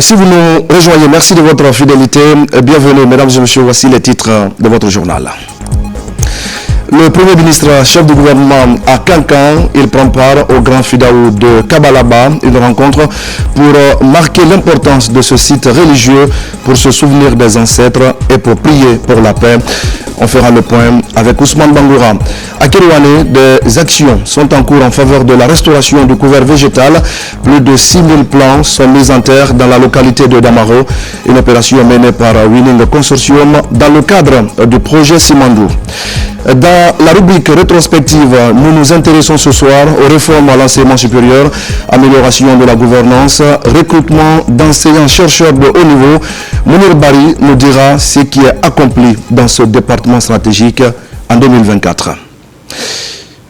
Si vous nous rejoignez, merci de votre fidélité. Bienvenue, mesdames et messieurs, voici les titres de votre journal. Le Premier ministre, chef du gouvernement à Kankan, il prend part au Grand Fidaou de Kabalaba, une rencontre pour marquer l'importance de ce site religieux, pour se souvenir des ancêtres et pour prier pour la paix. On fera le point avec Ousmane Bangoura. À Kérouané, des actions sont en cours en faveur de la restauration du couvert végétal. Plus de 6000 plants sont mis en terre dans la localité de Damaro. Une opération menée par Winning Consortium dans le cadre du projet Simandou. Dans la rubrique rétrospective, nous nous intéressons ce soir aux réformes à l'enseignement supérieur, amélioration de la gouvernance, recrutement d'enseignants-chercheurs de haut niveau. Mounir Bari nous dira ce qui est accompli dans ce département stratégique en 2024.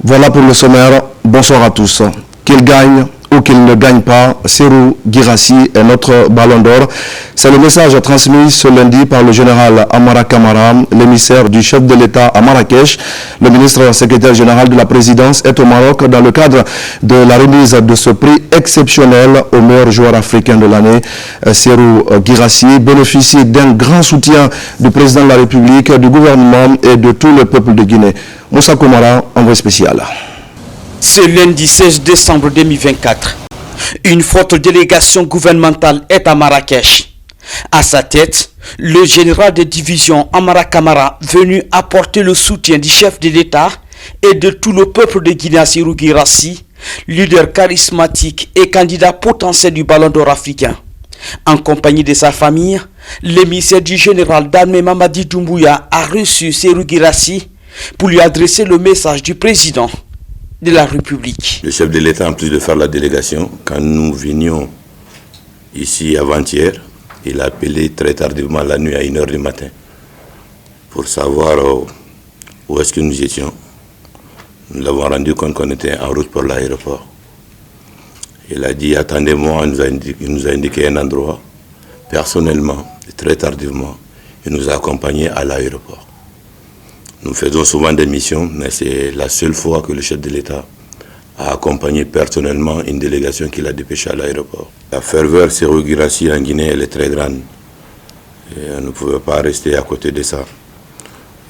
Voilà pour le sommaire. Bonsoir à tous. Qu'il gagne ou qu'il ne gagne pas, Serou Girassi est notre ballon d'or. C'est le message transmis ce lundi par le général Amara Kamara, l'émissaire du chef de l'État à Marrakech. Le ministre secrétaire général de la présidence est au Maroc dans le cadre de la remise de ce prix exceptionnel au meilleur joueur africain de l'année. Serou Girassi bénéficie d'un grand soutien du président de la République, du gouvernement et de tout le peuple de Guinée. Moussa Koumara, envoyé spécial. Ce lundi 16 décembre 2024, une forte délégation gouvernementale est à Marrakech. À sa tête, le général de division Amara Kamara, venu apporter le soutien du chef de l'État et de tout le peuple de Guinée, Serou Girassi, leader charismatique et candidat potentiel du Ballon d'Or africain. En compagnie de sa famille, l'émissaire du général d'armée Mamadi Doumbouya a reçu Serou Girassi pour lui adresser le message du président de la République. Le chef de l'État, en plus de faire la délégation, quand nous venions ici avant-hier, il a appelé très tardivement la nuit à 1h du matin pour savoir où est-ce que nous étions. Nous l'avons rendu compte qu'on était en route pour l'aéroport. Il a dit attendez-moi, il nous a indiqué un endroit. Personnellement, très tardivement, il nous a accompagnés à l'aéroport. Nous faisons souvent des missions, mais c'est la seule fois que le chef de l'État a accompagné personnellement une délégation qu'il a dépêchée à l'aéroport. La ferveur Serou Girassi en Guinée, elle est très grande. Et on ne pouvait pas rester à côté de ça.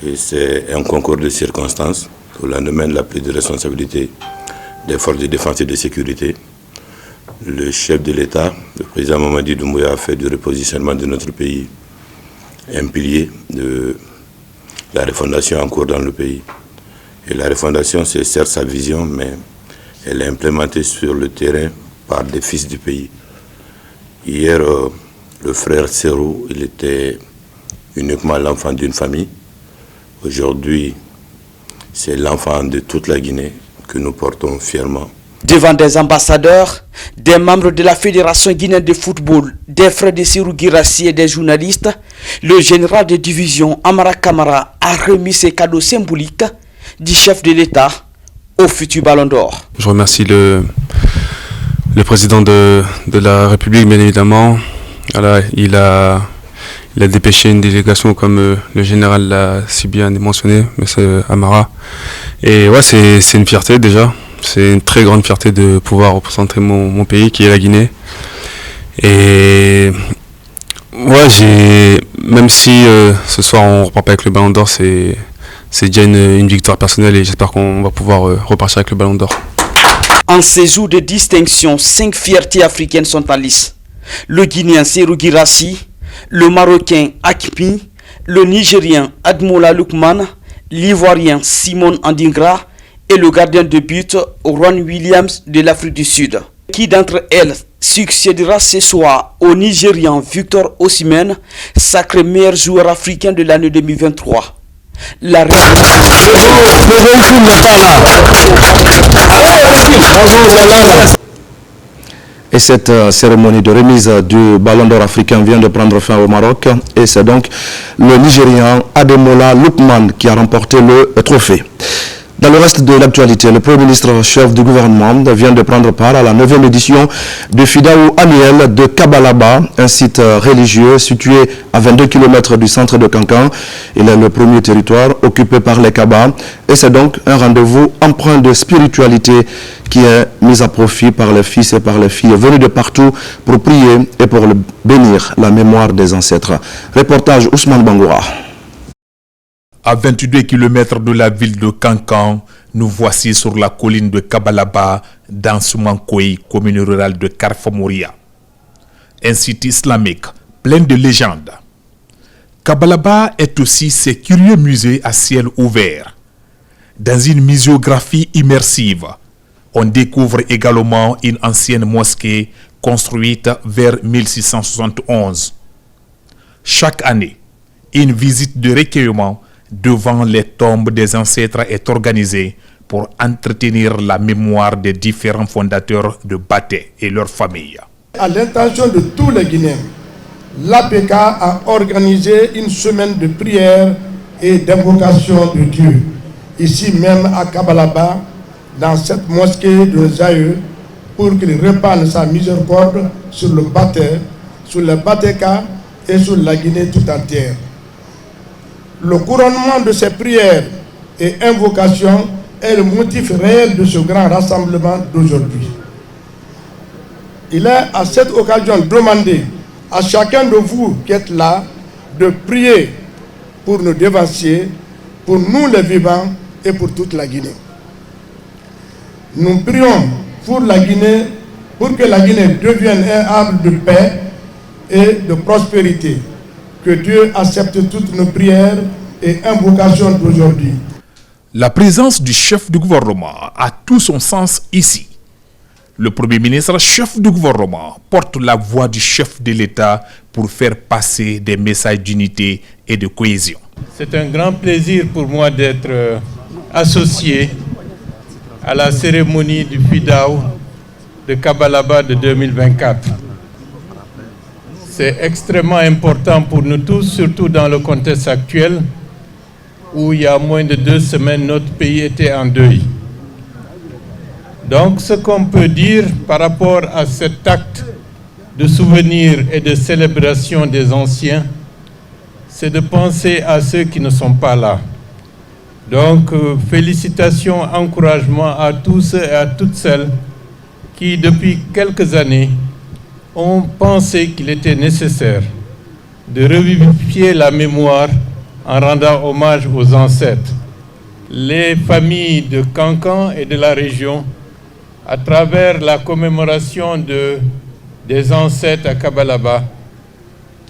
Et c'est un concours de circonstances. Au lendemain de la prise de responsabilité des forces de défense et de sécurité, le chef de l'État, le président Mamadi Doumbouya, a fait du repositionnement de notre pays un pilier de la refondation en cours dans le pays. Et la refondation, c'est certes sa vision, mais elle est implémentée sur le terrain par des fils du pays. Hier, le frère Serou, il était uniquement l'enfant d'une famille. Aujourd'hui, c'est l'enfant de toute la Guinée que nous portons fièrement. Devant des ambassadeurs, des membres de la Fédération guinéenne de football, des frères de Serou Girassi et des journalistes, le général de division Amara Kamara a remis ses cadeaux symboliques du chef de l'État au futur Ballon d'Or. Je remercie le président de la République, bien évidemment. Voilà, il a dépêché une délégation comme le général l'a si bien mentionné, M. Amara. Et ouais, c'est une fierté déjà. C'est une très grande fierté de pouvoir représenter mon pays qui est la Guinée. Et ouais, même si ce soir on ne repart pas avec le Ballon d'Or, c'est déjà une victoire personnelle et j'espère qu'on va pouvoir repartir avec le Ballon d'Or. En ces jours de distinction, 5 fiertés africaines sont en lice. Le Guinéen Serou Girassi, le Marocain Hakimi, le Nigérien Ademola Lookman, l'Ivoirien Simon Andingra et le gardien de but Ron Williams de l'Afrique du Sud. Qui d'entre elles succédera ce soir au Nigérian Victor Osimhen, sacré meilleur joueur africain de l'année 2023. La Et cette cérémonie de remise du Ballon d'Or africain vient de prendre fin au Maroc. Et c'est donc le Nigérian Ademola Lookman qui a remporté le trophée. Dans le reste de l'actualité, le Premier ministre chef du gouvernement vient de prendre part à la 9e édition du Fidaou annuel de Kabalaba, un site religieux situé à 22 km du centre de Kankan. Il est le premier territoire occupé par les Kabas et c'est donc un rendez-vous empreint de spiritualité qui est mis à profit par les fils et par les filles venus de partout pour prier et pour bénir la mémoire des ancêtres. Reportage Ousmane Bangoura. À 22 km de la ville de Kankan, nous voici sur la colline de Kabalaba, dans Soumankoui, commune rurale de Karfamouria. Un site islamique plein de légendes. Kabalaba est aussi ce curieux musée à ciel ouvert. Dans une muséographie immersive, on découvre également une ancienne mosquée construite vers 1671. Chaque année, une visite de recueillement devant les tombes des ancêtres est organisée pour entretenir la mémoire des différents fondateurs de Baté et leurs familles. À l'intention de tous les Guinéens, l'APK a organisé une semaine de prière et d'invocation de Dieu, ici même à Kabalaba, dans cette mosquée de Zaïeux, pour qu'il répande sa miséricorde sur le Baté, sur le Batéka et sur la Guinée tout entière. Le couronnement de ces prières et invocations est le motif réel de ce grand rassemblement d'aujourd'hui. Il est à cette occasion demandé à chacun de vous qui êtes là de prier pour nos dévanciers, pour nous les vivants et pour toute la Guinée. Nous prions pour la Guinée, pour que la Guinée devienne un havre de paix et de prospérité. Que Dieu accepte toutes nos prières et invocations d'aujourd'hui. La présence du chef du gouvernement a tout son sens ici. Le Premier ministre, chef du gouvernement, porte la voix du chef de l'État pour faire passer des messages d'unité et de cohésion. C'est un grand plaisir pour moi d'être associé à la cérémonie du Fidaou de Kabalaba de 2024. C'est extrêmement important pour nous tous, surtout dans le contexte actuel où il y a moins de 2 semaines, notre pays était en deuil. Donc ce qu'on peut dire par rapport à cet acte de souvenir et de célébration des anciens, c'est de penser à ceux qui ne sont pas là. Donc félicitations, encouragements à tous ceux et à toutes celles qui depuis quelques années ont pensé qu'il était nécessaire de revivifier la mémoire en rendant hommage aux ancêtres. Les familles de Kankan et de la région, à travers la commémoration des ancêtres à Kabalaba,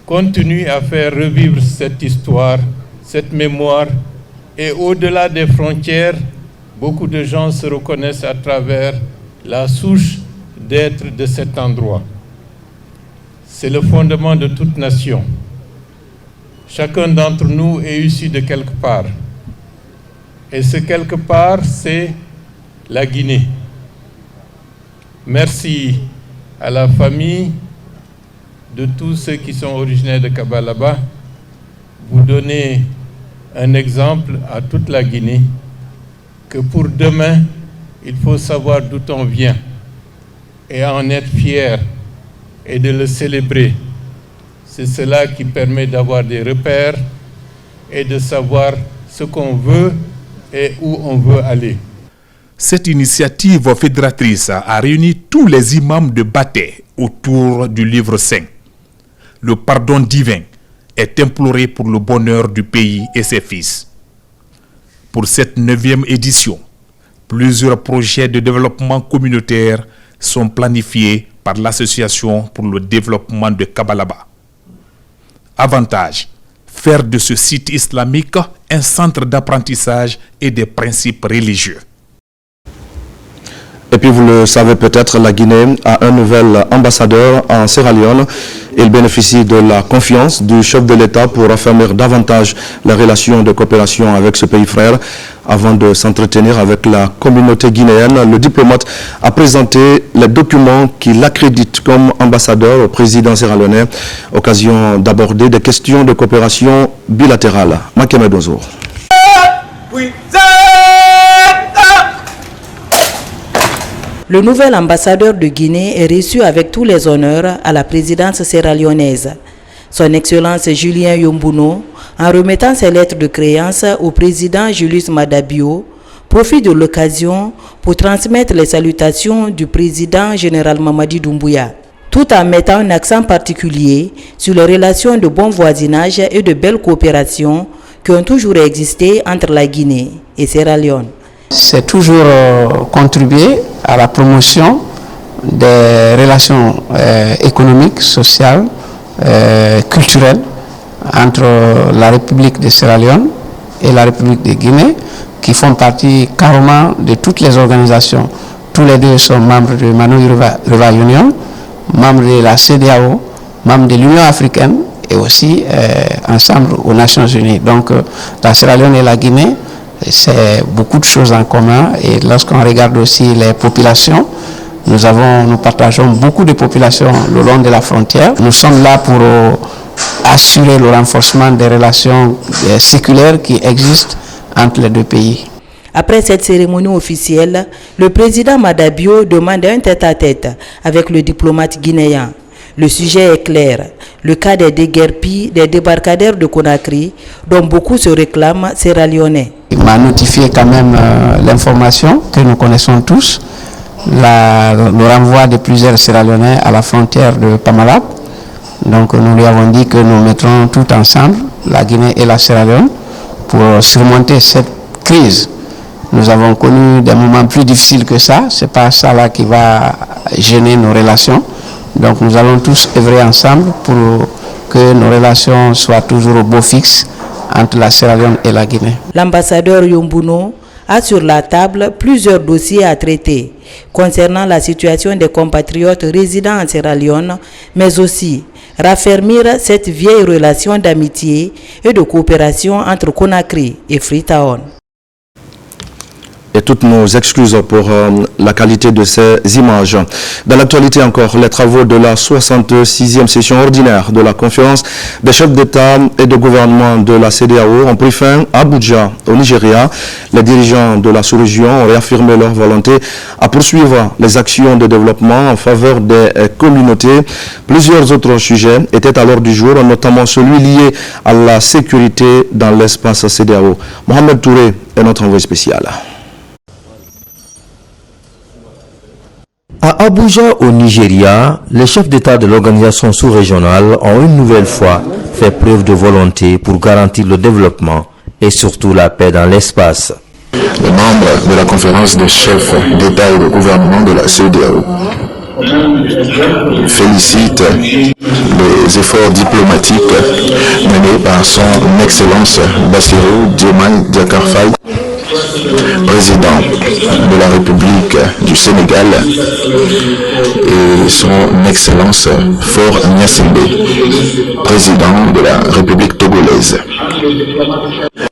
continuent à faire revivre cette histoire, cette mémoire, et au-delà des frontières, beaucoup de gens se reconnaissent à travers la souche d'être de cet endroit. C'est le fondement de toute nation. Chacun d'entre nous est issu de quelque part. Et ce quelque part, c'est la Guinée. Merci à la famille de tous ceux qui sont originaires de Kabalaba. Vous donnez un exemple à toute la Guinée que pour demain, il faut savoir d'où on vient et en être fier et de le célébrer. C'est cela qui permet d'avoir des repères et de savoir ce qu'on veut et où on veut aller. Cette initiative fédératrice a réuni tous les imams de Baté autour du livre saint. Le pardon divin est imploré pour le bonheur du pays et ses fils. Pour cette 9e édition, plusieurs projets de développement communautaire sont planifiés par l'Association pour le développement de Kabalaba. Avantage, faire de ce site islamique un centre d'apprentissage et des principes religieux. Et puis vous le savez peut-être, la Guinée a un nouvel ambassadeur en Sierra Leone. Il bénéficie de la confiance du chef de l'État pour affermir davantage les relations de coopération avec ce pays frère. Avant de s'entretenir avec la communauté guinéenne, le diplomate a présenté les documents qui l'accréditent comme ambassadeur au président sierra-léonais, occasion d'aborder des questions de coopération bilatérale. Makeme Dozo. Le nouvel ambassadeur de Guinée est reçu avec tous les honneurs à la présidence sierra-léonaise. Son Excellence Julien Yombouno, en remettant ses lettres de créance au président Julius Maada Bio, profite de l'occasion pour transmettre les salutations du président général Mamadi Doumbouya, tout en mettant un accent particulier sur les relations de bon voisinage et de belle coopération qui ont toujours existé entre la Guinée et Sierra Leone. C'est toujours contribuer à la promotion des relations économiques, sociales, culturelles entre la République de Sierra Leone et la République de Guinée, qui font partie carrément de toutes les organisations. Tous les deux sont membres de Manu River Union, membres de la CEDEAO, membres de l'Union africaine et aussi ensemble aux Nations Unies. Donc la Sierra Leone et la Guinée, c'est beaucoup de choses en commun, et lorsqu'on regarde aussi les populations, nous partageons beaucoup de populations le long de la frontière. Nous sommes là pour assurer le renforcement des relations séculaires qui existent entre les deux pays. Après cette cérémonie officielle, le président Maada Bio demande un tête-à-tête avec le diplomate guinéen. Le sujet est clair, le cas des déguerpis des débarcadères de Conakry, dont beaucoup se réclament sierra-léonais. Il m'a notifié quand même l'information que nous connaissons tous, le renvoi de plusieurs sierra-léonais à la frontière de Pamalap. Donc nous lui avons dit que nous mettrons tout ensemble, la Guinée et la Sierra Leone, pour surmonter cette crise. Nous avons connu des moments plus difficiles que ça, ce n'est pas ça là qui va gêner nos relations. Donc nous allons tous œuvrer ensemble pour que nos relations soient toujours au beau fixe entre la Sierra Leone et la Guinée. L'ambassadeur Yombouno a sur la table plusieurs dossiers à traiter concernant la situation des compatriotes résidant en Sierra Leone, mais aussi raffermir cette vieille relation d'amitié et de coopération entre Conakry et Freetown. Et toutes nos excuses pour la qualité de ces images. Dans l'actualité encore, les travaux de la 66e session ordinaire de la conférence des chefs d'État et de gouvernement de la CEDEAO ont pris fin à Abuja, au Nigeria. Les dirigeants de la sous-région ont réaffirmé leur volonté à poursuivre les actions de développement en faveur des communautés. Plusieurs autres sujets étaient à l'ordre du jour, notamment celui lié à la sécurité dans l'espace CEDEAO. Mohamed Touré est notre envoyé spécial. À Abuja, au Nigeria, les chefs d'État de l'organisation sous-régionale ont une nouvelle fois fait preuve de volonté pour garantir le développement et surtout la paix dans l'espace. Les membres de la conférence des chefs d'État et de gouvernement de la CEDEAO félicitent les efforts diplomatiques menés par son Excellence Bassirou Diomaye Diakhar Faye, président de la République du Sénégal, et son Excellence Faure Gnassingbé, président de la République togolaise,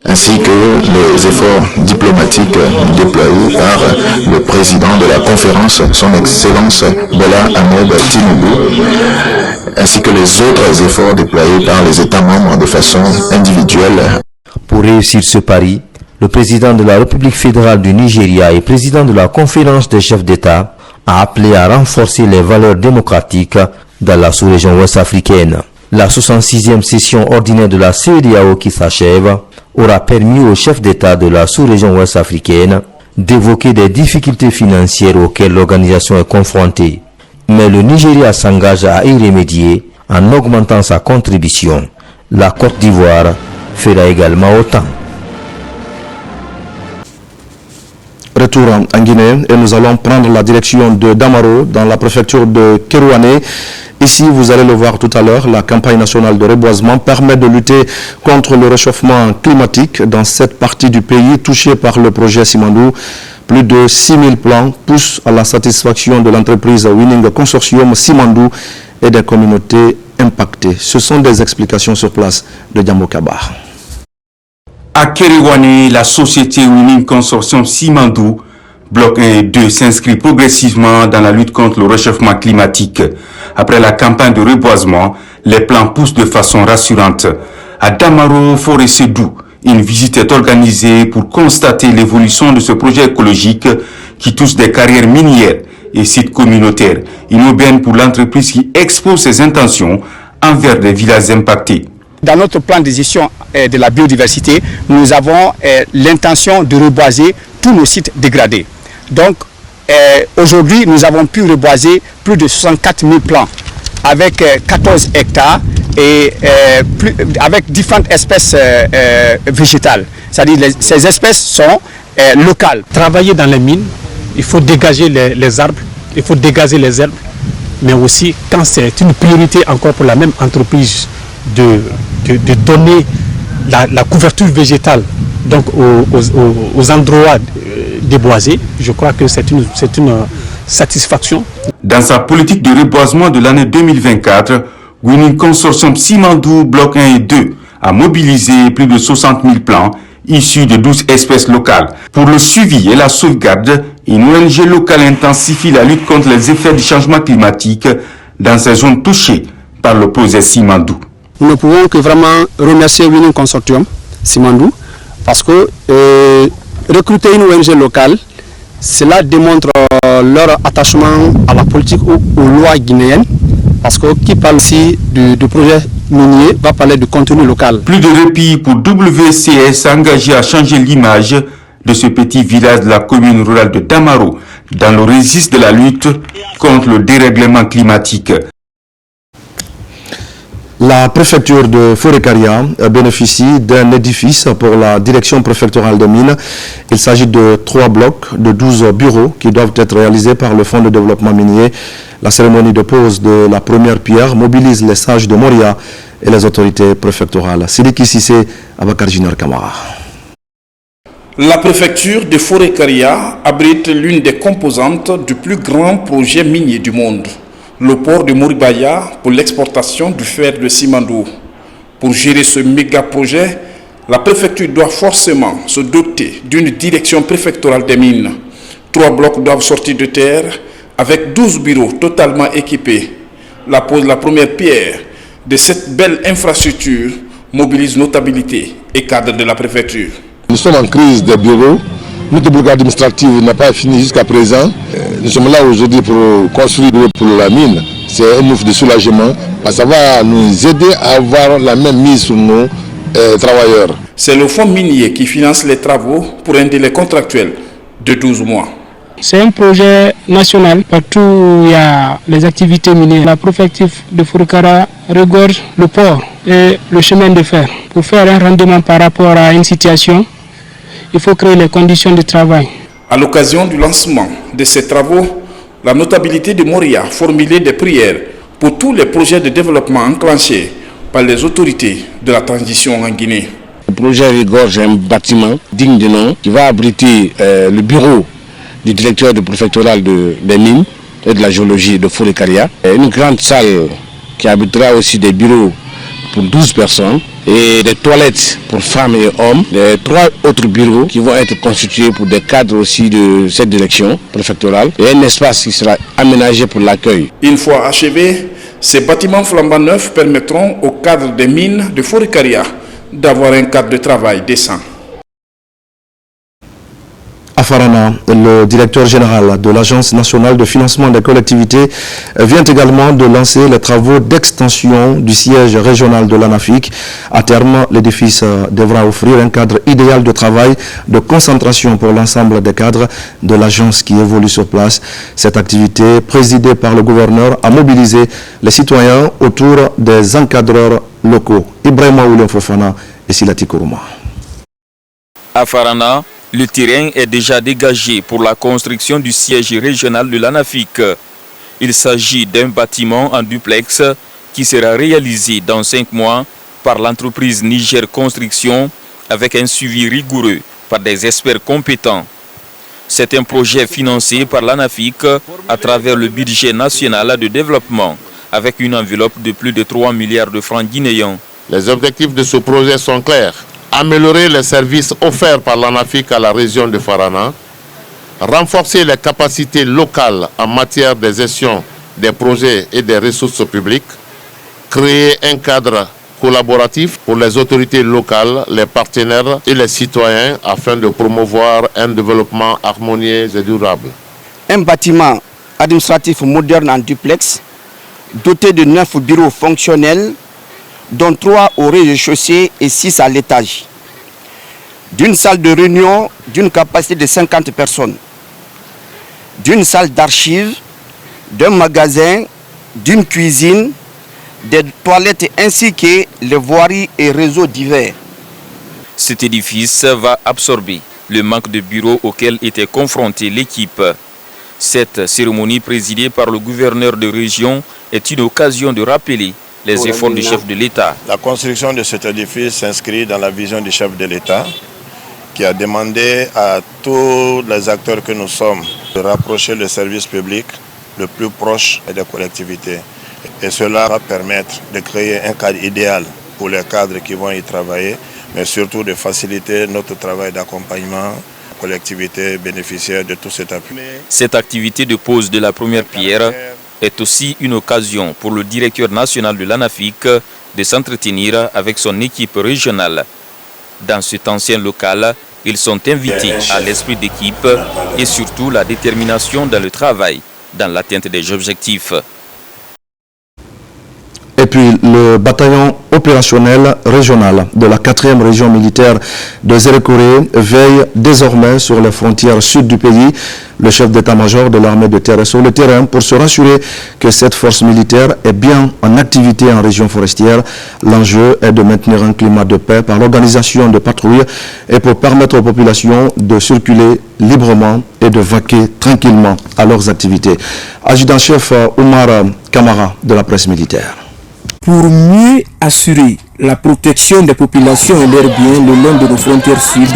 ainsi que les efforts diplomatiques déployés par le président de la conférence, son Excellence Bola Ahmed Tinubu, ainsi que les autres efforts déployés par les États membres de façon individuelle. Pour réussir ce pari, le président de la République fédérale du Nigeria et président de la conférence des chefs d'État a appelé à renforcer les valeurs démocratiques dans la sous-région ouest-africaine. La 66e session ordinaire de la CEDEAO qui s'achève aura permis aux chefs d'État de la sous-région ouest-africaine d'évoquer des difficultés financières auxquelles l'organisation est confrontée. Mais le Nigeria s'engage à y remédier en augmentant sa contribution. La Côte d'Ivoire fera également autant. Retour en Guinée et nous allons prendre la direction de Damaro dans la préfecture de Kérouané. Ici, vous allez le voir tout à l'heure, la campagne nationale de reboisement permet de lutter contre le réchauffement climatique dans cette partie du pays touchée par le projet Simandou. Plus de 6000 plans poussent à la satisfaction de l'entreprise Winning Consortium Simandou et des communautés impactées. Ce sont des explications sur place de Diambo Kabar. À Kérouané, la société Winning Consortium Simandou, bloc 1 et 2, s'inscrit progressivement dans la lutte contre le réchauffement climatique. Après la campagne de reboisement, les plants poussent de façon rassurante. À Damaro, Forêt Sédou, une visite est organisée pour constater l'évolution de ce projet écologique qui touche des carrières minières et sites communautaires. Une aubaine pour l'entreprise qui expose ses intentions envers les villages impactés. Dans notre plan de gestion de la biodiversité, nous avons l'intention de reboiser tous nos sites dégradés. Donc aujourd'hui, nous avons pu reboiser plus de 64 000 plants avec 14 hectares et avec différentes espèces végétales. C'est-à-dire que ces espèces sont locales. Travailler dans les mines, il faut dégager les arbres, il faut dégager les herbes, mais aussi quand c'est une priorité encore pour la même entreprise de donner la couverture végétale donc aux endroits déboisés, je crois que c'est une satisfaction. Dans sa politique de reboisement de l'année 2024, Winning Consortium Simandou Bloc 1 et 2 a mobilisé plus de 60 000 plants issus de 12 espèces locales. Pour le suivi et la sauvegarde, une ONG locale intensifie la lutte contre les effets du changement climatique dans ces zones touchées par le projet Simandou. Nous ne pouvons que vraiment remercier Winning Consortium Simandou parce que recruter une ONG locale, cela démontre leur attachement à la politique aux lois guinéennes, parce que qui parle ici du projet minier va parler du contenu local. Plus de répit pour WCS engagé à changer l'image de ce petit village de la commune rurale de Damaro dans le registre de la lutte contre le dérèglement climatique. La préfecture de Forêt-Karia bénéficie d'un édifice pour la direction préfectorale des mines. Il s'agit de 3 blocs de 12 bureaux qui doivent être réalisés par le Fonds de développement minier. La cérémonie de pose de la première pierre mobilise les sages de Moria et les autorités préfectorales. Sidiki Sissé, Abakar Junior Kamara. La préfecture de Forêt-Karia abrite l'une des composantes du plus grand projet minier du monde, le port de Moribaya pour l'exportation du fer de Simandou. Pour gérer ce méga projet, la préfecture doit forcément se doter d'une direction préfectorale des mines. 3 blocs doivent sortir de terre avec 12 bureaux totalement équipés. La pose de la première pierre de cette belle infrastructure mobilise notabilité et cadres de la préfecture. Nous sommes en crise des bureaux. Notre bloc administratif n'a pas fini jusqu'à présent. Nous sommes là aujourd'hui pour construire pour la mine. C'est un ouf de soulagement. Ça va nous aider à avoir la même mise sur nos travailleurs. C'est le fonds minier qui finance les travaux pour un délai contractuel de 12 mois. C'est un projet national. Partout où il y a les activités minières, la préfecture de Forêt-Karia regorge le port et le chemin de fer. Pour faire un rendement par rapport à une situation, il faut créer les conditions de travail. À l'occasion du lancement de ces travaux, la notabilité de Moria formulait des prières pour tous les projets de développement enclenchés par les autorités de la transition en Guinée. Le projet regorge un bâtiment digne de nom qui va abriter le bureau du directeur préfectoral des mines et de la géologie de Forêt-Karia. Une grande salle qui abritera aussi des bureaux pour 12 personnes et des toilettes pour femmes et hommes. Les 3 autres bureaux qui vont être constitués pour des cadres aussi de cette direction préfectorale et un espace qui sera aménagé pour l'accueil. Une fois achevés, ces bâtiments flambant neufs permettront aux cadres des mines de Forêt-Karia d'avoir un cadre de travail décent. À Farana, le directeur général de l'Agence nationale de financement des collectivités vient également de lancer les travaux d'extension du siège régional de l'ANAFIC. À terme, l'édifice devra offrir un cadre idéal de travail, de concentration pour l'ensemble des cadres de l'agence qui évolue sur place. Cette activité, présidée par le gouverneur, a mobilisé les citoyens autour des encadreurs locaux. Ibrahima Oulien Fofana et Silati Kourouma. À Farana, le terrain est déjà dégagé pour la construction du siège régional de l'ANAFIC. Il s'agit d'un bâtiment en duplex qui sera réalisé dans 5 mois par l'entreprise Niger Construction avec un suivi rigoureux par des experts compétents. C'est un projet financé par l'ANAFIC à travers le budget national de développement avec une enveloppe de plus de 3 milliards de francs guinéens. Les objectifs de ce projet sont clairs. Améliorer les services offerts par l'ANAFIC à la région de Farana, renforcer les capacités locales en matière de gestion des projets et des ressources publiques, créer un cadre collaboratif pour les autorités locales, les partenaires et les citoyens afin de promouvoir un développement harmonieux et durable. Un bâtiment administratif moderne en duplex, doté de 9 bureaux fonctionnels, dont 3 au rez-de-chaussée et 6 à l'étage. D'une salle de réunion d'une capacité de 50 personnes, d'une salle d'archives, d'un magasin, d'une cuisine, des toilettes ainsi que les voiries et réseaux divers. Cet édifice va absorber le manque de bureaux auquel était confrontée l'équipe. Cette cérémonie présidée par le gouverneur de région est une occasion de rappeler les efforts du chef de l'État. La construction de cet édifice s'inscrit dans la vision du chef de l'État qui a demandé à tous les acteurs que nous sommes de rapprocher le service public le plus proche des collectivités. Et cela va permettre de créer un cadre idéal pour les cadres qui vont y travailler, mais surtout de faciliter notre travail d'accompagnement collectivités bénéficiaires de tout cet appui. Cette activité de pose de la première pierre est aussi une occasion pour le directeur national de l'ANAFIC de s'entretenir avec son équipe régionale. Dans cet ancien local, ils sont invités à l'esprit d'équipe et surtout la détermination dans le travail, dans l'atteinte des objectifs. Et puis le bataillon opérationnel régional de la 4e région militaire de Zérekouré veille désormais sur les frontières sud du pays. Le chef d'état-major de l'armée de terre est sur le terrain pour se rassurer que cette force militaire est bien en activité en région forestière. L'enjeu est de maintenir un climat de paix par l'organisation de patrouilles et pour permettre aux populations de circuler librement et de vaquer tranquillement à leurs activités. Adjudant-chef Oumar Kamara de la presse militaire. Pour mieux assurer la protection des populations et leurs biens le long de nos frontières sud,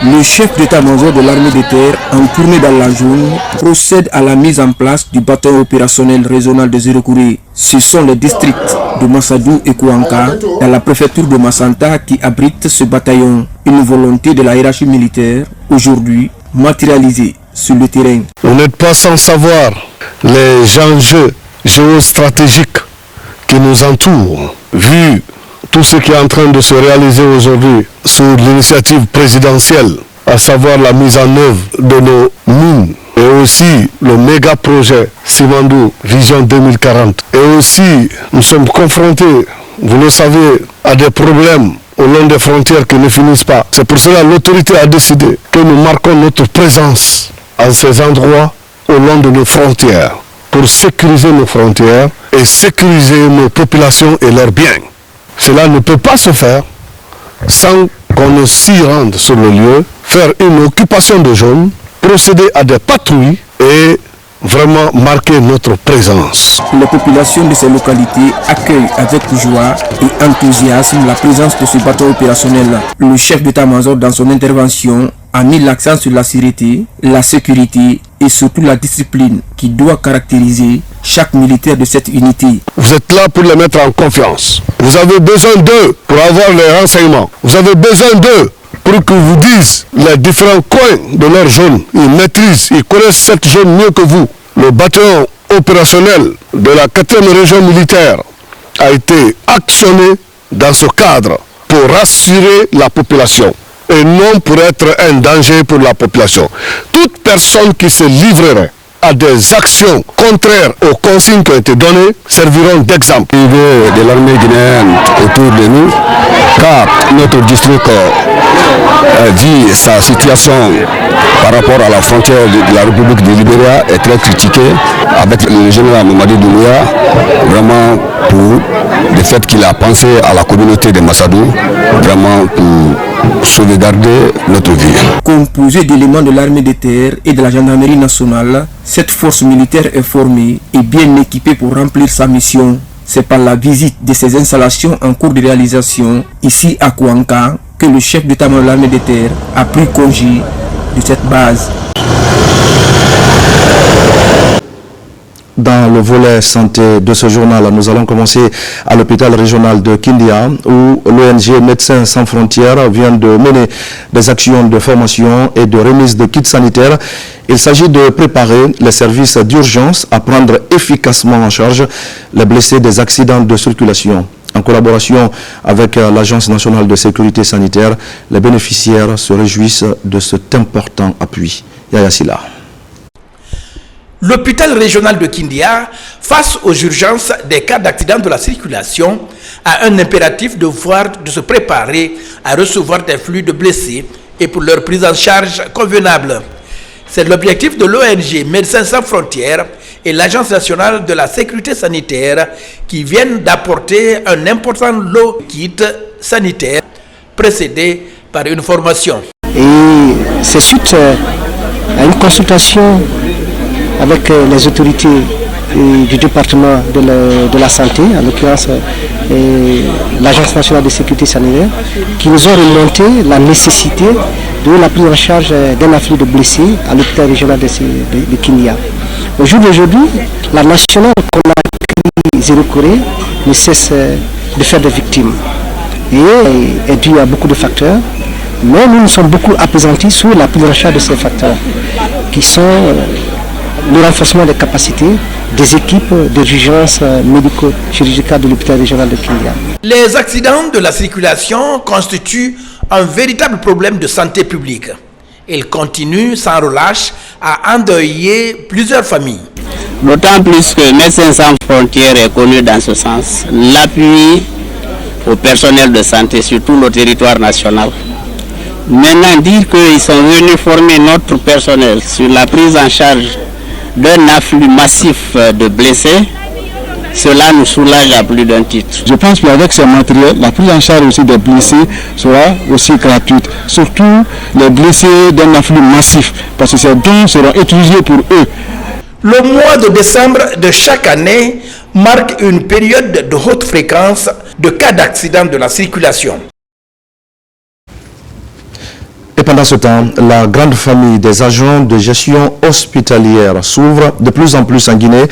le chef d'état-major de l'armée de terre, en tournée dans la zone, procède à la mise en place du bataillon opérationnel régional de Zérekouré. Ce sont les districts de Massadou et Kouanka, dans la préfecture de Massanta, qui abritent ce bataillon. Une volonté de la hiérarchie militaire, aujourd'hui matérialisée sur le terrain. Vous n'êtes pas sans savoir les enjeux géostratégiques qui nous entourent, vu tout ce qui est en train de se réaliser aujourd'hui sous l'initiative présidentielle, à savoir la mise en œuvre de nos mines, et aussi le méga projet Simandou Vision 2040. Et aussi, nous sommes confrontés, vous le savez, à des problèmes au long des frontières qui ne finissent pas. C'est pour cela que l'autorité a décidé que nous marquons notre présence en ces endroits au long de nos frontières, pour sécuriser nos frontières et sécuriser nos populations et leurs biens. Cela ne peut pas se faire sans qu'on ne s'y rende sur le lieu, faire une occupation de zone, procéder à des patrouilles et vraiment marquer notre présence. Les populations de ces localités accueillent avec joie et enthousiasme la présence de ce bataillon opérationnel. Le chef d'état-major, dans son intervention, a mis l'accent sur la sécurité, la sécurité et surtout la discipline qui doit caractériser chaque militaire de cette unité. Vous êtes là pour les mettre en confiance. Vous avez besoin d'eux pour avoir les renseignements. Vous avez besoin d'eux pour qu'ils vous disent les différents coins de leur zone. Ils maîtrisent, ils connaissent cette zone mieux que vous. Le bataillon opérationnel de la 4e région militaire a été actionné dans ce cadre pour rassurer la population et non pour être un danger pour la population. Toute personne qui se livrerait à des actions contraires aux consignes qui ont été données serviront d'exemple. L'arrivée de l'armée guinéenne autour de nous, car notre district vit sa situation par rapport à la frontière de la République du Libéria est très critiquée avec le général Mamadi Doumbouya, vraiment pour le fait qu'il a pensé à la communauté de Massadou, vraiment pour sauvegarder notre vie. Composée d'éléments de l'armée de terre et de la gendarmerie nationale, cette force militaire est formée et bien équipée pour remplir sa mission. C'est par la visite de ces installations en cours de réalisation ici à Kouanka que le chef d'état-major de l'armée de terre a pris congé de cette base. Dans le volet santé de ce journal, nous allons commencer à l'hôpital régional de Kindia où l'ONG Médecins sans frontières vient de mener des actions de formation et de remise de kits sanitaires. Il s'agit de préparer les services d'urgence à prendre efficacement en charge les blessés des accidents de circulation. En collaboration avec l'Agence nationale de sécurité sanitaire, les bénéficiaires se réjouissent de cet important appui. Yaya Silla. L'hôpital régional de Kindia, face aux urgences des cas d'accident de la circulation, a un impératif de se préparer à recevoir des flux de blessés et pour leur prise en charge convenable. C'est l'objectif de l'ONG Médecins sans frontières et l'Agence nationale de la sécurité sanitaire qui viennent d'apporter un important lot de kits sanitaires précédé par une formation. Et c'est suite à une consultation avec les autorités du département de la santé, en l'occurrence l'Agence nationale de sécurité sanitaire, qui nous ont remonté la nécessité de la prise en charge d'un afflux de blessés à l'hôpital régional de Kindia. Au jour d'aujourd'hui, la nationale qu'on a créée Zéro Corée ne cesse de faire des victimes et est due à beaucoup de facteurs, mais nous nous sommes beaucoup appesantis sur la prise en charge de ces facteurs qui sont le renforcement des capacités des équipes d'urgence médico-chirurgicale de l'hôpital régional de Kindia. Les accidents de la circulation constituent un véritable problème de santé publique. Ils continuent sans relâche à endeuiller plusieurs familles. D'autant plus que Médecins sans frontières est connu dans ce sens. L'appui au personnel de santé sur tout le territoire national. Maintenant, dire qu'ils sont venus former notre personnel sur la prise en charge d'un afflux massif de blessés, cela nous soulage à plus d'un titre. Je pense qu'avec ces matériels, la prise en charge aussi des blessés sera aussi gratuite. Surtout les blessés d'un afflux massif, parce que ces dons seront utilisés pour eux. Le mois de décembre de chaque année marque une période de haute fréquence de cas d'accident de la circulation. Et pendant ce temps, la grande famille des agents de gestion hospitalière s'ouvre de plus en plus en Guinée.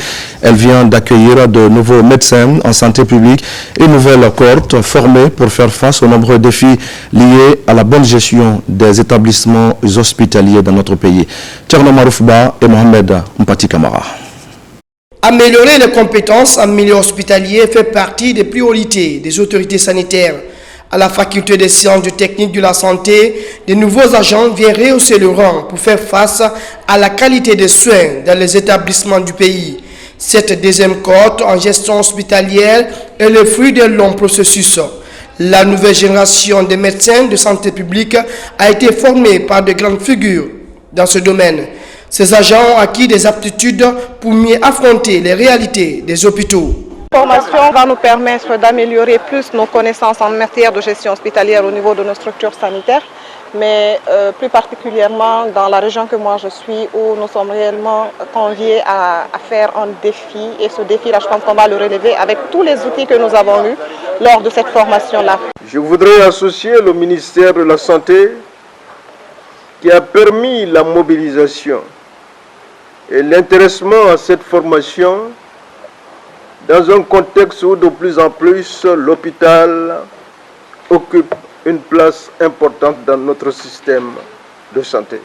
Elle vient d'accueillir de nouveaux médecins en santé publique et une nouvelle cohorte formée pour faire face aux nombreux défis liés à la bonne gestion des établissements hospitaliers dans notre pays. Tcherno Maroufba et Mohamed Mpati Kamara. Améliorer les compétences en milieu hospitalier fait partie des priorités des autorités sanitaires. À la faculté des sciences et techniques de la santé, de nouveaux agents viennent rehausser le rang pour faire face à la qualité des soins dans les établissements du pays. Cette deuxième cohorte en gestion hospitalière est le fruit d'un long processus. La nouvelle génération des médecins de santé publique a été formée par de grandes figures dans ce domaine. Ces agents ont acquis des aptitudes pour mieux affronter les réalités des hôpitaux. La formation va nous permettre d'améliorer plus nos connaissances en matière de gestion hospitalière au niveau de nos structures sanitaires, mais plus particulièrement dans la région que moi je suis, où nous sommes réellement conviés à faire un défi. Et ce défi-là, je pense qu'on va le relever avec tous les outils que nous avons eus lors de cette formation-là. Je voudrais associer le ministère de la Santé qui a permis la mobilisation et l'intéressement à cette formation dans un contexte où de plus en plus l'hôpital occupe une place importante dans notre système de santé.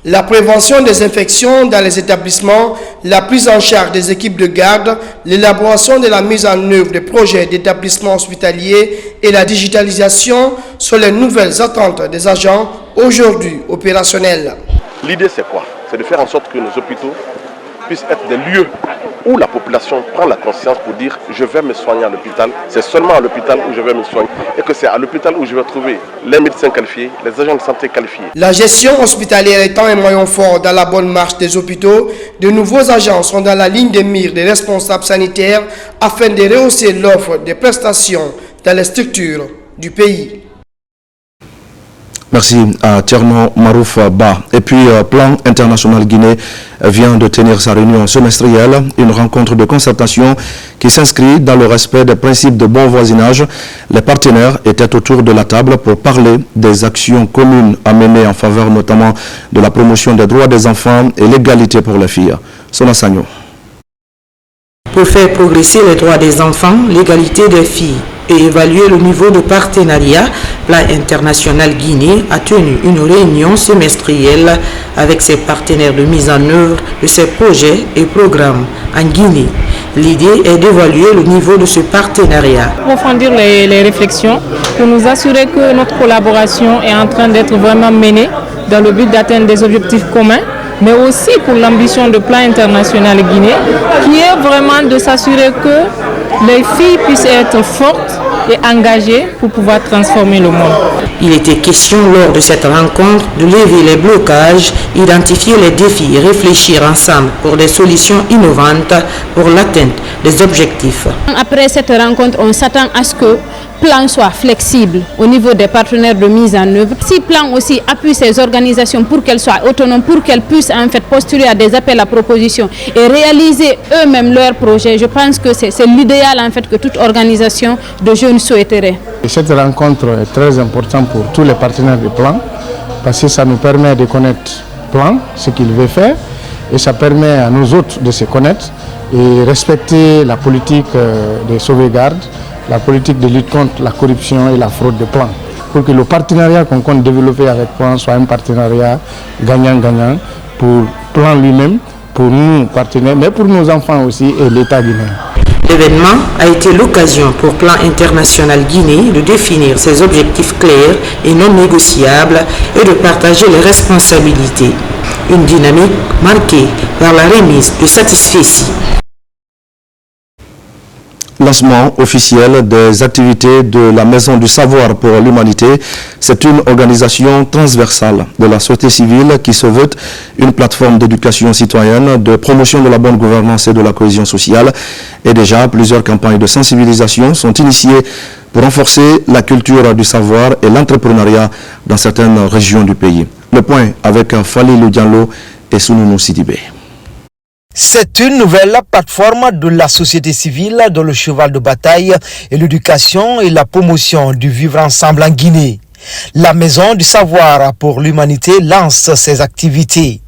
La prévention des infections dans les établissements, la prise en charge des équipes de garde, l'élaboration de la mise en œuvre des projets d'établissement hospitalier et la digitalisation sont les nouvelles attentes des agents aujourd'hui opérationnels. L'idée c'est quoi? C'est de faire en sorte que nos hôpitaux puissent être des lieux où la population prend la conscience pour dire je vais me soigner à l'hôpital, c'est seulement à l'hôpital où je vais me soigner et que c'est à l'hôpital où je vais trouver les médecins qualifiés, les agents de santé qualifiés. La gestion hospitalière étant un moyen fort dans la bonne marche des hôpitaux, de nouveaux agents sont dans la ligne de mire des responsables sanitaires afin de rehausser l'offre des prestations dans les structures du pays. Merci à Tcherno Marouf Ba. Et puis, Plan International Guinée vient de tenir sa réunion semestrielle, une rencontre de concertation qui s'inscrit dans le respect des principes de bon voisinage. Les partenaires étaient autour de la table pour parler des actions communes à mener en faveur notamment de la promotion des droits des enfants et l'égalité pour les filles. Sona Sagno. Pour faire progresser les droits des enfants, l'égalité des filles et évaluer le niveau de partenariat, Plan International Guinée a tenu une réunion semestrielle avec ses partenaires de mise en œuvre de ses projets et programmes en Guinée. L'idée est d'évaluer le niveau de ce partenariat. Approfondir les réflexions pour nous assurer que notre collaboration est en train d'être vraiment menée dans le but d'atteindre des objectifs communs mais aussi pour l'ambition de plan international Guinée, qui est vraiment de s'assurer que les filles puissent être fortes et engagées pour pouvoir transformer le monde. Il était question lors de cette rencontre de lever les blocages, identifier les défis et réfléchir ensemble pour des solutions innovantes pour l'atteinte des objectifs. Après cette rencontre, on s'attend à ce que le plan soit flexible au niveau des partenaires de mise en œuvre. Si le plan aussi appuie ces organisations pour qu'elles soient autonomes, pour qu'elles puissent en fait postuler à des appels à propositions et réaliser eux-mêmes leurs projets, je pense que c'est l'idéal en fait que toute organisation de jeunes souhaiterait. Et cette rencontre est très importante pour tous les partenaires du plan parce que ça nous permet de connaître le plan, ce qu'il veut faire, et ça permet à nous autres de se connaître et respecter la politique de sauvegarde, la politique de lutte contre la corruption et la fraude de plan, pour que le partenariat qu'on compte développer avec plan soit un partenariat gagnant-gagnant pour plan lui-même, pour nous partenaires, mais pour nos enfants aussi et l'État guinéen. L'événement a été l'occasion pour Plan International Guinée de définir ses objectifs clairs et non négociables et de partager les responsabilités. Une dynamique marquée par la remise de satisfecit. Lancement officiel des activités de la Maison du Savoir pour l'Humanité. C'est une organisation transversale de la société civile qui se veut une plateforme d'éducation citoyenne, de promotion de la bonne gouvernance et de la cohésion sociale. Et déjà, plusieurs campagnes de sensibilisation sont initiées pour renforcer la culture du savoir et l'entrepreneuriat dans certaines régions du pays. Le point avec Falilou Diallo et Sounou Sidibé. C'est une nouvelle plateforme de la société civile dont le cheval de bataille est l'éducation et la promotion du vivre ensemble en Guinée. La Maison du Savoir pour l'Humanité lance ses activités.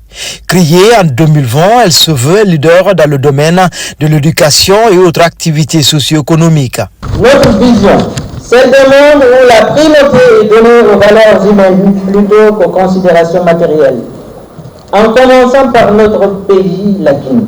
Créée en 2020, elle se veut leader dans le domaine de l'éducation et autres activités socio-économiques. Notre vision, c'est un monde où la primauté est donnée aux valeurs humaines plutôt qu'aux considérations matérielles. En commençant par notre pays, la Guinée.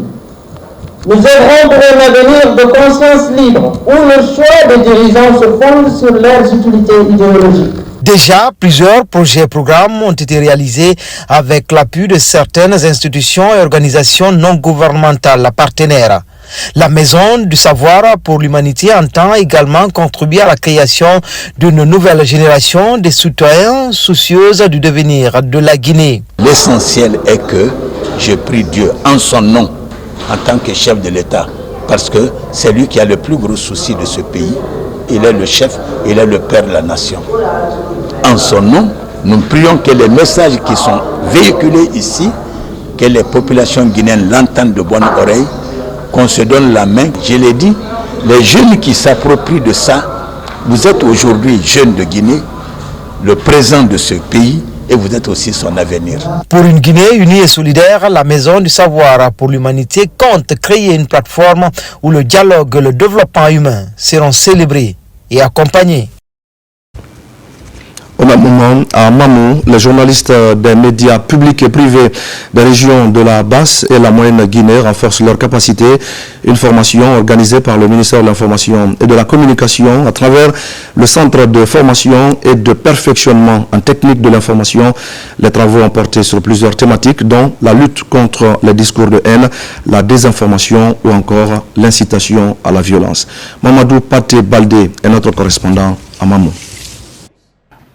Nous œuvrons pour un avenir de conscience libre, où le choix des dirigeants se fonde sur leurs utilités idéologiques. Déjà, plusieurs projets et programmes ont été réalisés avec l'appui de certaines institutions et organisations non gouvernementales partenaires. La Maison du Savoir pour l'Humanité entend également contribuer à la création d'une nouvelle génération de citoyens soucieux du devenir de la Guinée. L'essentiel est que je prie Dieu en son nom, en tant que chef de l'État, parce que c'est lui qui a le plus gros souci de ce pays. Il est le chef, il est le père de la nation. En son nom, nous prions que les messages qui sont véhiculés ici, que les populations guinéennes l'entendent de bonne oreille, qu'on se donne la main. Je l'ai dit, les jeunes qui s'approprient de ça, vous êtes aujourd'hui jeunes de Guinée, le présent de ce pays, et vous êtes aussi son avenir. Pour une Guinée unie et solidaire, la Maison du Savoir pour l'Humanité compte créer une plateforme où le dialogue et le développement humain seront célébrés et accompagnés. Au même moment, à Mamou, les journalistes des médias publics et privés des régions de la Basse et la Moyenne Guinée renforcent leur capacité. Une formation organisée par le ministère de l'Information et de la Communication à travers le Centre de formation et de perfectionnement en technique de l'information. Les travaux ont porté sur plusieurs thématiques, dont la lutte contre les discours de haine, la désinformation ou encore l'incitation à la violence. Mamadou Paté Baldé est notre correspondant à Mamou.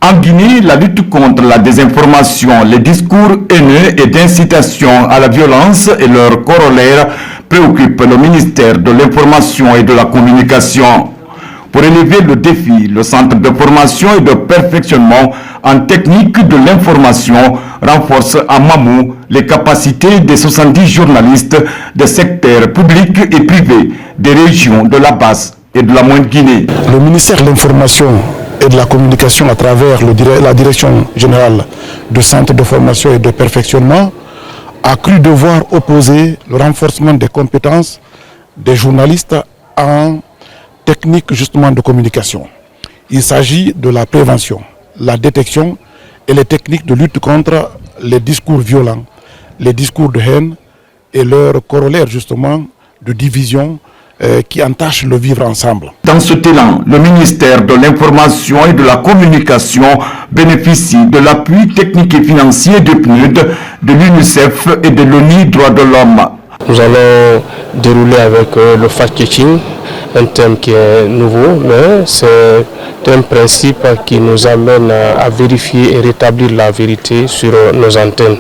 En Guinée, la lutte contre la désinformation, les discours haineux et d'incitation à la violence et leurs corollaires préoccupent le ministère de l'Information et de la Communication. Pour élever le défi, le Centre de formation et de perfectionnement en technique de l'information renforce à Mamou les capacités des 70 journalistes des secteurs publics et privés des régions de la Basse et de la Moyenne Guinée. Le ministère de l'Information et de la Communication à travers la Direction générale du Centre de formation et de perfectionnement a cru devoir opposer le renforcement des compétences des journalistes en technique justement de communication. Il s'agit de la prévention, la détection et les techniques de lutte contre les discours violents, les discours de haine et leurs corollaires justement de division qui entachent le vivre ensemble. Dans ce élan, le ministère de l'Information et de la Communication bénéficie de l'appui technique et financier du PNUD, de l'UNICEF et de l'ONU Droits de l'Homme. Nous allons dérouler avec le fact-checking, un thème qui est nouveau, mais c'est un principe qui nous amène à vérifier et rétablir la vérité sur nos antennes.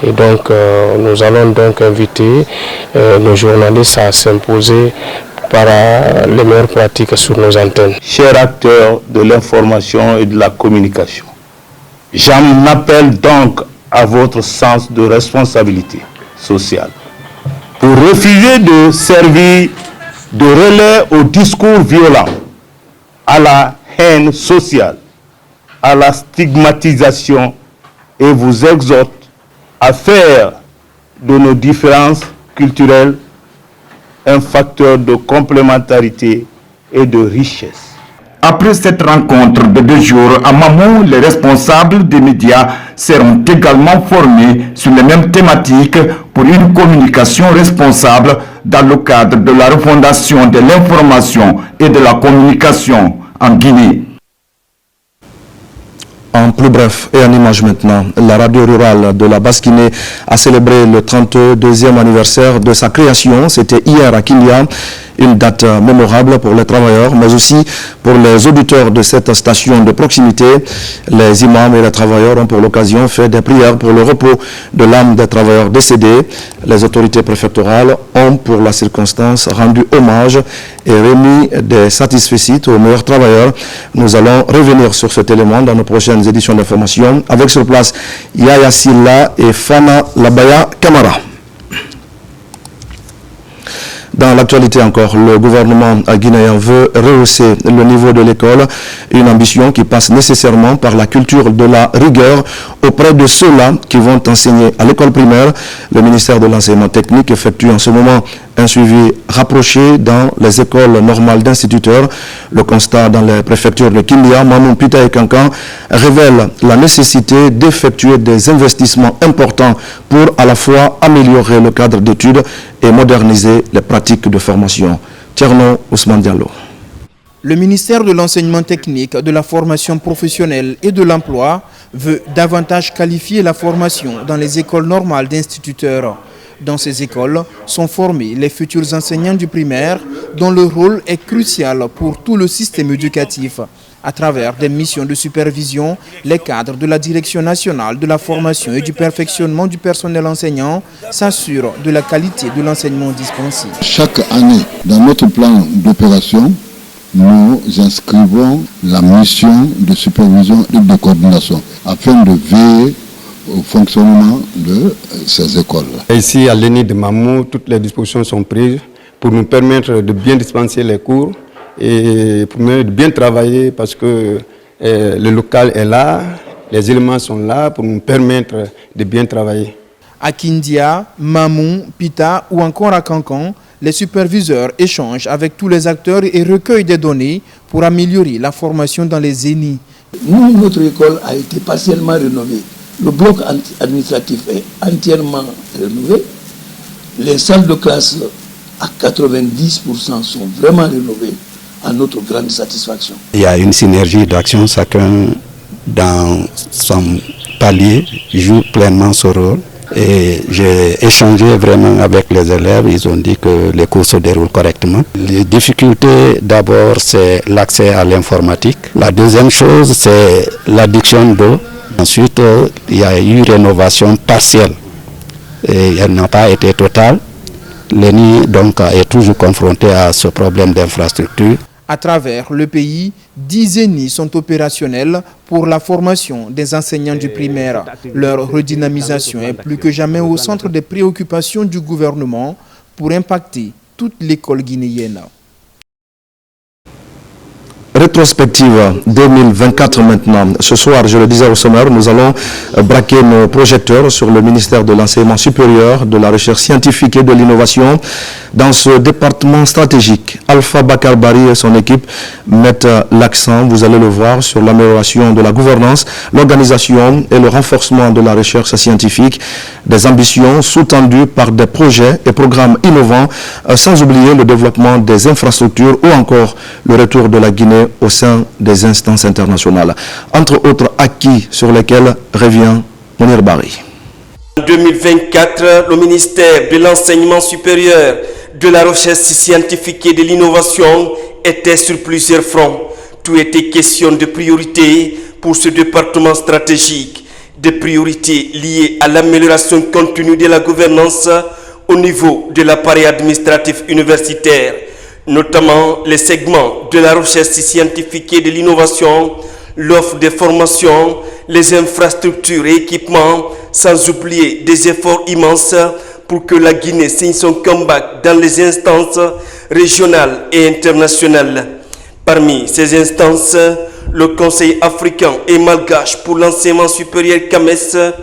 Et donc nous allons donc inviter nos journalistes à s'imposer par les meilleures pratiques sur nos antennes. Chers acteurs de l'information et de la communication, j'en appelle donc à votre sens de responsabilité sociale pour refuser de servir de relais au discours violent, à la haine sociale, à la stigmatisation, et vous exhorte à faire de nos différences culturelles un facteur de complémentarité et de richesse. Après cette rencontre de 2 jours à Mamou, les responsables des médias seront également formés sur les mêmes thématiques pour une communication responsable dans le cadre de la refondation de l'information et de la communication en Guinée. En plus bref et en image maintenant, la radio rurale de la Basse-Guinée a célébré le 32e anniversaire de sa création. C'était hier à Kindia, une date mémorable pour les travailleurs, mais aussi pour les auditeurs de cette station de proximité. Les imams et les travailleurs ont pour l'occasion fait des prières pour le repos de l'âme des travailleurs décédés. Les autorités préfectorales ont pour la circonstance rendu hommage et remis des satisfecit aux meilleurs travailleurs. Nous allons revenir sur cet élément dans nos prochaines éditions d'information avec sur place Yaya Silla et Fana Labaya Kamara. Dans l'actualité encore, le gouvernement guinéen veut rehausser le niveau de l'école, une ambition qui passe nécessairement par la culture de la rigueur auprès de ceux-là qui vont enseigner à l'école primaire. Le ministère de l'enseignement technique effectue en ce moment un suivi rapproché dans les écoles normales d'instituteurs. Le constat dans les préfectures de Kindia, Mamou, Pita et Kankan révèle la nécessité d'effectuer des investissements importants pour à la fois améliorer le cadre d'études et moderniser les pratiques de formation. Tierno Ousmane Diallo. Le ministère de l'enseignement technique, de la formation professionnelle et de l'emploi veut davantage qualifier la formation dans les écoles normales d'instituteurs. Dans ces écoles sont formés les futurs enseignants du primaire dont le rôle est crucial pour tout le système éducatif. À travers des missions de supervision, les cadres de la Direction nationale de la formation et du perfectionnement du personnel enseignant s'assurent de la qualité de l'enseignement dispensé. Chaque année, dans notre plan d'opération, nous inscrivons la mission de supervision et de coordination afin de veiller au fonctionnement de ces écoles. Ici, à l'ENI de Mamou, toutes les dispositions sont prises pour nous permettre de bien dispenser les cours et pour nous de bien travailler parce que le local est là, les éléments sont là pour nous permettre de bien travailler. À Kindia, Mamou, Pita ou encore à Kankan, les superviseurs échangent avec tous les acteurs et recueillent des données pour améliorer la formation dans les ENI. Nous, notre école a été partiellement rénovée. Le bloc administratif est entièrement rénové. Les salles de classe à 90% sont vraiment rénovées à notre grande satisfaction. Il y a une synergie d'action, chacun dans son palier joue pleinement son rôle. Et j'ai échangé vraiment avec les élèves, ils ont dit que les cours se déroulent correctement. Les difficultés, d'abord, c'est l'accès à l'informatique. La deuxième chose, c'est l'addiction d'eau. Ensuite, il y a eu rénovation partielle et elle n'a pas été totale. L'ENI donc est toujours confronté à ce problème d'infrastructure. À travers le pays, 10 ENI sont opérationnels pour la formation des enseignants du primaire. Leur redynamisation est plus que jamais au centre des préoccupations du gouvernement pour impacter toute l'école guinéenne. Rétrospective 2024 maintenant. Ce soir, je le disais au sommaire, nous allons braquer nos projecteurs sur le ministère de l'Enseignement supérieur, de la Recherche scientifique et de l'Innovation. Dans ce département stratégique, Alpha Bakar Bari et son équipe mettent l'accent, vous allez le voir, sur l'amélioration de la gouvernance, l'organisation et le renforcement de la recherche scientifique, des ambitions sous-tendues par des projets et programmes innovants, sans oublier le développement des infrastructures ou encore le retour de la Guinée au sein des instances internationales, entre autres acquis sur lesquels revient Mounir Bari. En 2024, le ministère de l'Enseignement supérieur, de la Recherche scientifique et de l'Innovation était sur plusieurs fronts. Tout était question de priorité pour ce département stratégique, des priorités liées à l'amélioration continue de la gouvernance au niveau de l'appareil administratif universitaire, notamment les segments de la recherche scientifique et de l'innovation, l'offre de formation, les infrastructures et équipements, sans oublier des efforts immenses pour que la Guinée signe son comeback dans les instances régionales et internationales. Parmi ces instances, le Conseil africain et malgache pour l'enseignement supérieur CAMES,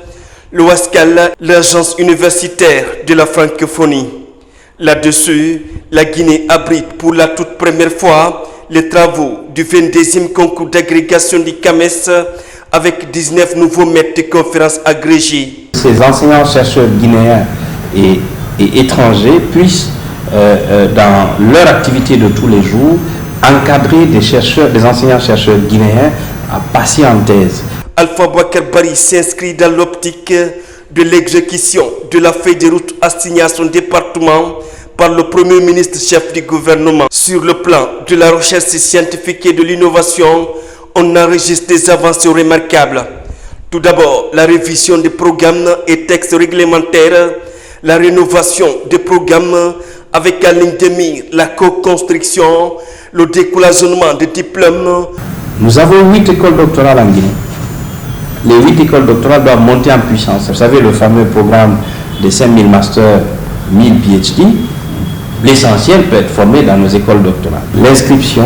le WASCAL, l'agence universitaire de la francophonie. Là-dessus, la Guinée abrite pour la toute première fois les travaux du 22e concours d'agrégation du CAMES avec 19 nouveaux maîtres de conférences agrégés. Ces enseignants-chercheurs guinéens et étrangers puissent, dans leur activité de tous les jours, encadrer des enseignants-chercheurs guinéens à passer en thèse. Alpha Bouakar Bari s'inscrit dans l'optique de l'exécution de la feuille de route assignée à son département par le Premier ministre chef du gouvernement. Sur le plan de la recherche scientifique et de l'innovation, on enregistre des avancées remarquables. Tout d'abord, la révision des programmes et textes réglementaires, la rénovation des programmes avec en ligne de mire la co-construction, le décloisonnement des diplômes. Nous avons 8 écoles doctorales en Guinée. Les 8 écoles doctorales doivent monter en puissance. Vous savez, le fameux programme des 5000 masters, 1000 PhD, l'essentiel peut être formé dans nos écoles doctorales. L'inscription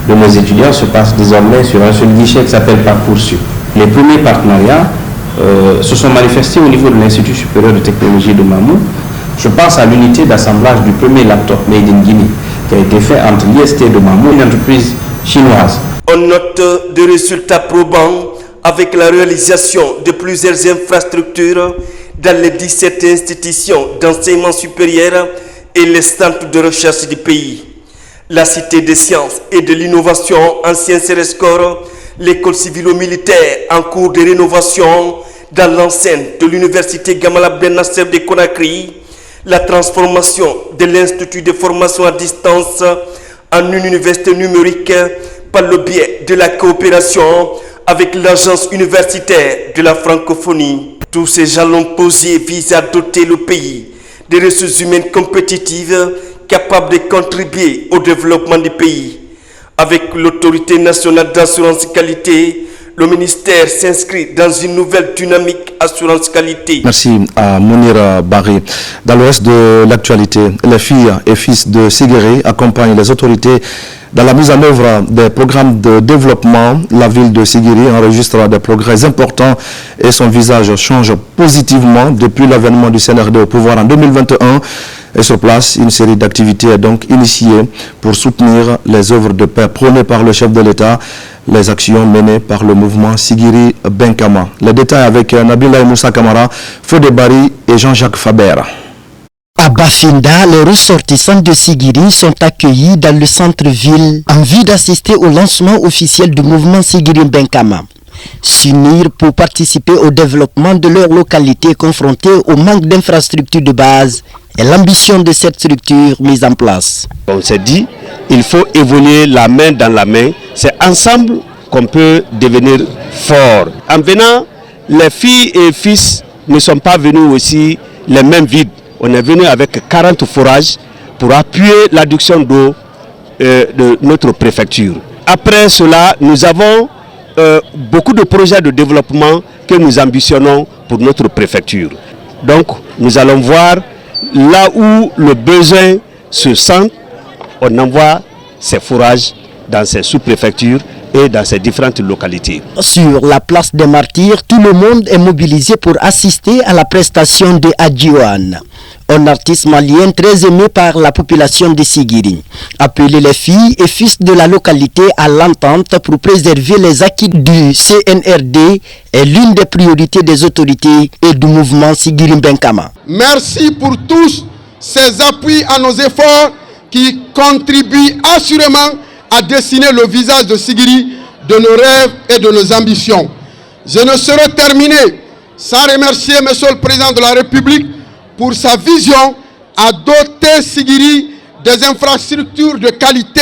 de nos étudiants se passe désormais sur un seul guichet qui s'appelle Parcoursup. Les premiers partenariats se sont manifestés au niveau de l'Institut supérieur de technologie de Mamou. Je pense à l'unité d'assemblage du premier laptop Made in Guinée qui a été fait entre l'IST de Mamou et une entreprise chinoise. On note des résultats probants avec la réalisation de plusieurs infrastructures dans les 17 institutions d'enseignement supérieur et les centres de recherche du pays. La Cité des sciences et de l'innovation, ancien Cérescore, l'école civilo-militaire en cours de rénovation dans l'enceinte de l'université Gamala Ben Nasser de Conakry, la transformation de l'Institut de formation à distance en une université numérique par le biais de la coopération avec l'agence universitaire de la francophonie. Tous ces jalons posés visent à doter le pays de ressources humaines compétitives capables de contribuer au développement du pays. Avec l'autorité nationale d'assurance qualité, le ministère s'inscrit dans une nouvelle dynamique assurance qualité. Merci à Mounir Barry. Dans le reste de l'actualité, les filles et fils de Séguéré accompagnent les autorités dans la mise en œuvre des programmes de développement. La ville de Séguéré enregistre des progrès importants et son visage change positivement depuis l'avènement du CNRD au pouvoir en 2021. Et sur place, une série d'activités est donc initiée pour soutenir les œuvres de paix prônées par le chef de l'État, les actions menées par le mouvement Sigiri Benkama. Les détails avec Nabila Moussa Kamara, Fodé Bari et Jean-Jacques Faber. À Bafinda, les ressortissants de Sigiri sont accueillis dans le centre-ville en vue d'assister au lancement officiel du mouvement Sigiri Benkama. S'unir pour participer au développement de leur localité confrontée au manque d'infrastructures de base est l'ambition de cette structure mise en place. On s'est dit, il faut évoluer la main dans la main. C'est ensemble qu'on peut devenir fort. En venant, les filles et fils ne sont pas venus aussi les mains vides. On est venu avec 40 forages pour appuyer l'adduction d'eau de notre préfecture. Après cela, nous avons beaucoup de projets de développement que nous ambitionnons pour notre préfecture. Donc, nous allons voir là où le besoin se sent, on envoie ces forages dans ces sous-préfectures et dans ces différentes localités. Sur la place des Martyrs, tout le monde est mobilisé pour assister à la prestation de Adjouane, un artiste malien très aimé par la population de Sigiri. Appeler les filles et fils de la localité à l'entente pour préserver les acquis du CNRD est l'une des priorités des autorités et du mouvement Sigiri Benkama. Merci pour tous ces appuis à nos efforts qui contribuent assurément à dessiner le visage de Sigiri, de nos rêves et de nos ambitions. Je ne saurais terminer sans remercier M. le Président de la République pour sa vision à doter Sigiri des infrastructures de qualité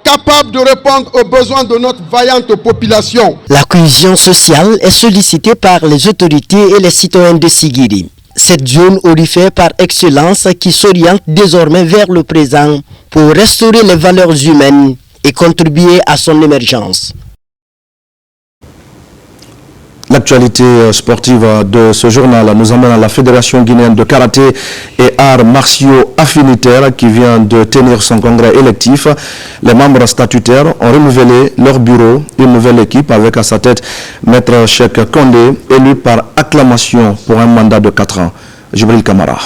capables de répondre aux besoins de notre vaillante population. La cohésion sociale est sollicitée par les autorités et les citoyens de Sigiri. Cette zone aurifère par excellence qui s'oriente désormais vers le présent pour restaurer les valeurs humaines et contribuer à son émergence. L'actualité sportive de ce journal nous emmène à la Fédération guinéenne de karaté et arts martiaux affinitaires qui vient de tenir son congrès électif. Les membres statutaires ont renouvelé leur bureau, une nouvelle équipe avec à sa tête Maître Cheikh Kondé, élu par acclamation pour un mandat de 4 ans. Jibril Kamara.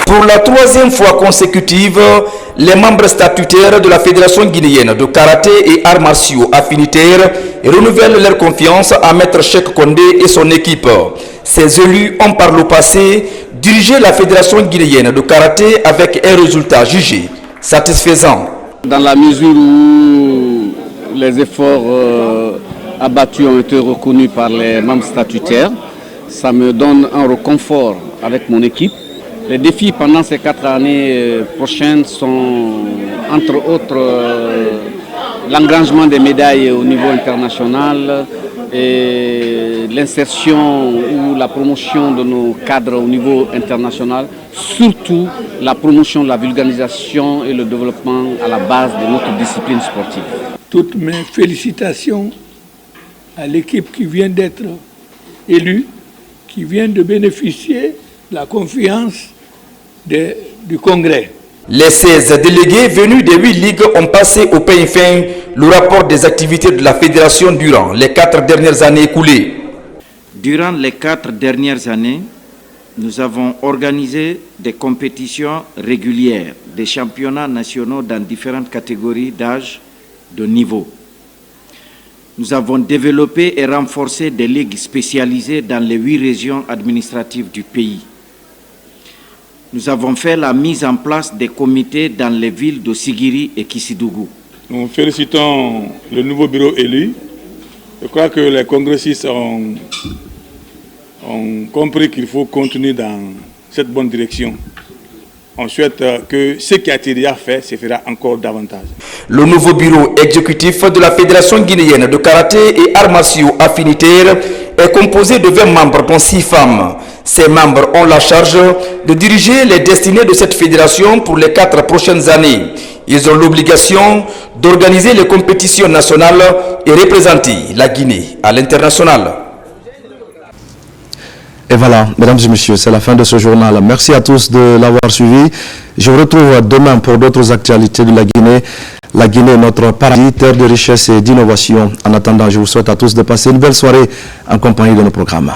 Pour la 3e fois consécutive, les membres statutaires de la Fédération guinéenne de karaté et arts martiaux affinitaires renouvellent leur confiance à Maître Cheikh Kondé et son équipe. Ces élus ont par le passé dirigé la Fédération guinéenne de karaté avec un résultat jugé satisfaisant. Dans la mesure où les efforts abattus ont été reconnus par les membres statutaires, ça me donne un réconfort avec mon équipe. Les défis pendant ces 4 années prochaines sont, entre autres, l'engrangement des médailles au niveau international et l'insertion ou la promotion de nos cadres au niveau international, surtout la promotion, la vulgarisation et le développement à la base de notre discipline sportive. Toutes mes félicitations à l'équipe qui vient d'être élue, qui vient de bénéficier de la confiance du Congrès. Les 16 délégués venus des 8 ligues ont passé au peigne fin le rapport des activités de la Fédération durant les 4 dernières années écoulées. Durant les 4 dernières années, nous avons organisé des compétitions régulières, des championnats nationaux dans différentes catégories d'âge, de niveau. Nous avons développé et renforcé des ligues spécialisées dans les 8 régions administratives du pays. Nous avons fait la mise en place des comités dans les villes de Sigiri et Kissidougou. Nous félicitons le nouveau bureau élu. Je crois que les congressistes ont compris qu'il faut continuer dans cette bonne direction. On souhaite que ce qui a été déjà fait se fera encore davantage. Le nouveau bureau exécutif de la Fédération guinéenne de karaté et arts martiaux affinitaires est composé de 20 membres, dont 6 femmes. Ces membres ont la charge de diriger les destinées de cette fédération pour les 4 prochaines années. Ils ont l'obligation d'organiser les compétitions nationales et représenter la Guinée à l'international. Et voilà, mesdames et messieurs, c'est la fin de ce journal. Merci à tous de l'avoir suivi. Je vous retrouve demain pour d'autres actualités de la Guinée. La Guinée est notre paradis, terre de richesse et d'innovation. En attendant, je vous souhaite à tous de passer une belle soirée en compagnie de nos programmes.